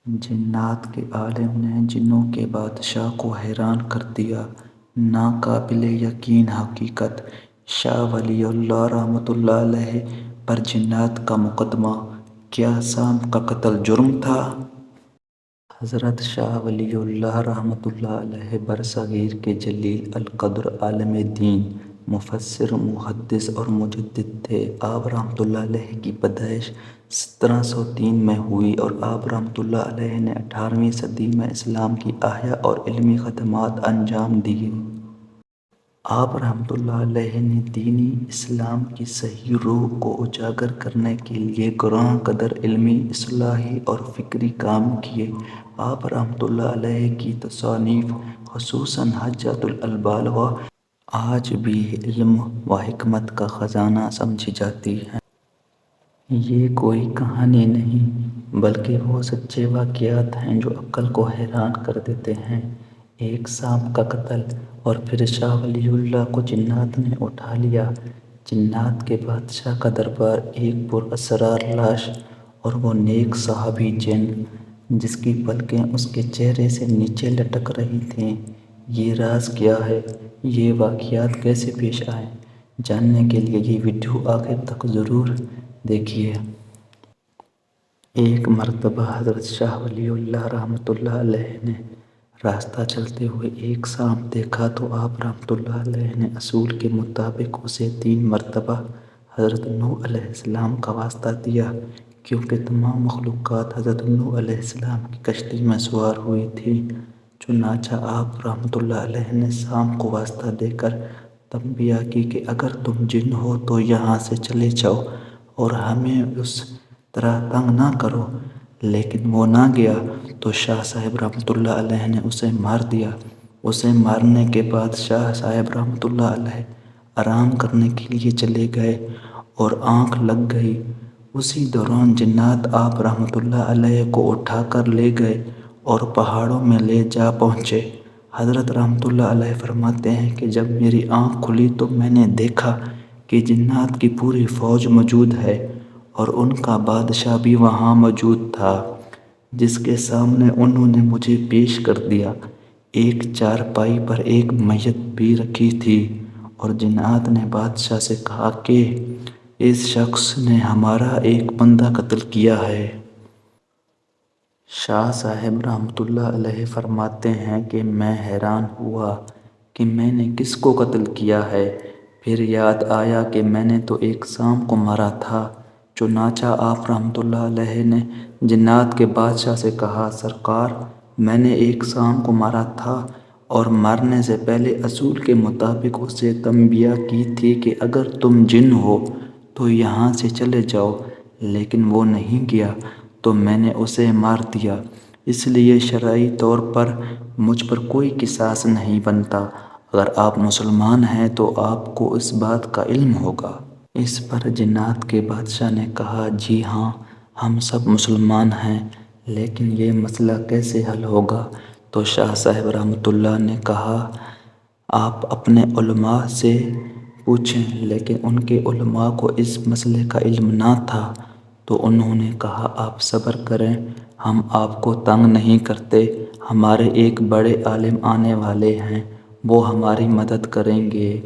جنات کے عالم نے جنوں کے بادشاہ کو حیران کر دیا۔ ناقابل یقین حقیقت! شاہ ولی اللہ رحمۃ اللہ علیہ پر جنات کا مقدمہ! کیا سانپ کا قتل جرم تھا؟ حضرت شاہ ولی اللہ رحمۃ اللہ علیہ برصغیر کے جلیل القدر عالم دین، مفسر، محدث اور مجدد تھے۔ آپ رحمۃ اللہ علیہ کی پیدائش 1703 میں ہوئی اور آپ رحمۃ اللہ علیہ نے 18ویں صدی میں اسلام کی احیا اور علمی خدمات انجام دیے۔ آپ رحمۃ اللہ علیہ نے دین اسلام کی صحیح روح کو اجاگر کرنے کے لیے گراں قدر علمی، اصلاحی اور فکری کام کیے۔ آپ رحمۃ اللہ علیہ کی تصانیف، خصوصاً حجۃ البلاغہ، آج بھی علم و حکمت کا خزانہ سمجھی جاتی ہیں۔ یہ کوئی کہانی نہیں بلکہ وہ سچے واقعات ہیں جو عقل کو حیران کر دیتے ہیں۔ ایک سانپ کا قتل اور پھر شاہ ولی اللہ کو جنات نے اٹھا لیا۔ جنات کے بادشاہ کا دربار، ایک پر اسرار لاش اور وہ نیک صحابی جن جس کی پلکیں اس کے چہرے سے نیچے لٹک رہی تھیں۔ یہ راز کیا ہے؟ یہ واقعات کیسے پیش آئے؟ جاننے کے لیے یہ ویڈیو آخر تک ضرور دیکھیے۔ ایک مرتبہ حضرت شاہ ولی اللہ رحمۃ اللہ علیہ نے راستہ چلتے ہوئے ایک سانپ دیکھا تو آپ رحمۃ اللہ علیہ نے اصول کے مطابق اسے 3 مرتبہ حضرت نوح علیہ السلام کا واسطہ دیا، کیونکہ تمام مخلوقات حضرت نوح علیہ السلام کی کشتی میں سوار ہوئی تھیں۔ چنانچہ آپ رحمۃ اللہ علیہ نے سانپ کو واسطہ دے کر تنبیہ کی کہ اگر تم جن ہو تو یہاں سے چلے جاؤ اور ہمیں اس طرح تنگ نہ کرو، لیکن وہ نہ گیا تو شاہ صاحب رحمۃ اللہ علیہ نے اسے مار دیا۔ اسے مارنے کے بعد شاہ صاحب رحمۃ اللہ علیہ آرام کرنے کے لیے چلے گئے اور آنکھ لگ گئی۔ اسی دوران جنات آپ رحمۃ اللہ علیہ کو اٹھا کر لے گئے اور پہاڑوں میں لے جا پہنچے۔ حضرت رحمۃ اللہ علیہ فرماتے ہیں کہ جب میری آنکھ کھلی تو میں نے دیکھا کہ جنات کی پوری فوج موجود ہے اور ان کا بادشاہ بھی وہاں موجود تھا، جس کے سامنے انہوں نے مجھے پیش کر دیا۔ ایک چارپائی پر ایک میت بھی رکھی تھی اور جنات نے بادشاہ سے کہا کہ اس شخص نے ہمارا ایک بندہ قتل کیا ہے۔ شاہ صاحب رحمۃ اللہ علیہ فرماتے ہیں کہ میں حیران ہوا کہ میں نے کس کو قتل کیا ہے۔ پھر یاد آیا کہ میں نے تو ایک سانپ کو مارا تھا۔ چنانچہ آپ رحمۃ اللہ علیہ نے جنات کے بادشاہ سے کہا، سرکار، میں نے ایک سانپ کو مارا تھا اور مارنے سے پہلے اصول کے مطابق اسے تنبیہ کی تھی کہ اگر تم جن ہو تو یہاں سے چلے جاؤ، لیکن وہ نہیں گیا تو میں نے اسے مار دیا۔ اس لیے شرعی طور پر مجھ پر کوئی قصاص نہیں بنتا۔ اگر آپ مسلمان ہیں تو آپ کو اس بات کا علم ہوگا۔ اس پر جنات کے بادشاہ نے کہا، جی ہاں، ہم سب مسلمان ہیں، لیکن یہ مسئلہ کیسے حل ہوگا؟ تو شاہ صاحب رحمۃ اللہ نے کہا، آپ اپنے علماء سے پوچھیں، لیکن ان کے علماء کو اس مسئلے کا علم نہ تھا۔ تو انہوں نے کہا، آپ صبر کریں، ہم آپ کو تنگ نہیں کرتے، ہمارے ایک بڑے عالم آنے والے ہیں، وہ ہماری مدد کریں گے۔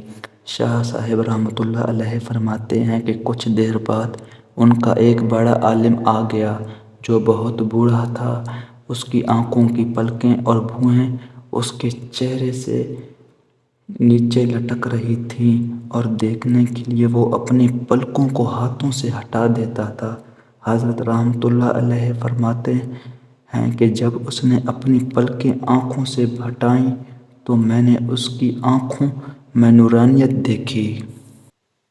شاہ صاحب رحمۃ اللہ علیہ فرماتے ہیں کہ کچھ دیر بعد ان کا ایک بڑا عالم آ گیا جو بہت بوڑھا تھا۔ اس کی آنکھوں کی پلکیں اور بھویں اس کے چہرے سے نیچے لٹک رہی تھیں اور دیکھنے کے لیے وہ اپنی پلکوں کو ہاتھوں سے ہٹا دیتا تھا۔ حضرت رحمۃ اللہ علیہ فرماتے ہیں کہ جب اس نے اپنی پلکیں آنکھوں سے ہٹائیں تو میں نے اس کی آنکھوں میں نورانیت دیکھی۔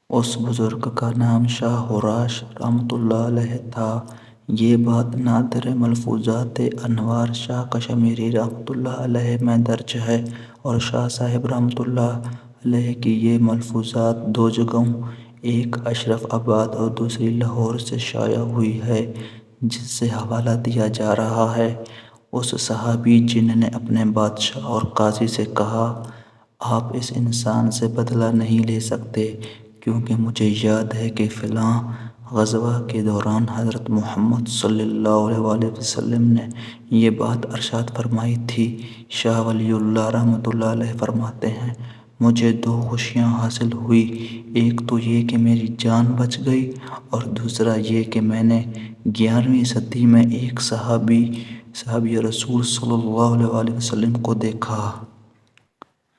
اس بزرگ کا نام شاہ ہوراش رحمۃ اللہ علیہ تھا۔ یہ بات نادر ملفوظات انوار شاہ کشمیری رحمۃ اللہ علیہ میں درج ہے اور شاہ صاحب رحمۃ اللہ علیہ کی یہ ملفوظات 2 جگہوں، ایک اشرف آباد اور دوسری لاہور سے شائع ہوئی ہے، جس سے حوالہ دیا جا رہا ہے۔ اس صحابی جن نے اپنے بادشاہ اور قاضی سے کہا، آپ اس انسان سے بدلہ نہیں لے سکتے، کیونکہ مجھے یاد ہے کہ فلاں غزوہ کے دوران حضرت محمد صلی اللہ علیہ وآلہ وسلم نے یہ بات ارشاد فرمائی تھی۔ شاہ ولی اللہ رحمۃ اللہ علیہ فرماتے ہیں، مجھے 2 خوشیاں حاصل ہوئی، ایک تو یہ کہ میری جان بچ گئی اور دوسرا یہ کہ میں نے 11ویں صدی میں ایک صحابی رسول صلی اللہ علیہ وآلہ وسلم کو دیکھا۔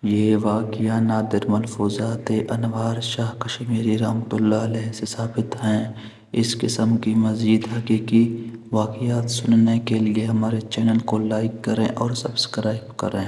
یہ واقعہ نادر ملفوظات انوار شاہ کشمیری رحمۃ اللہ علیہ سے ثابت ہیں۔ اس قسم کی مزید حقیقی واقعات سننے کے لیے ہمارے چینل کو لائک کریں اور سبسکرائب کریں۔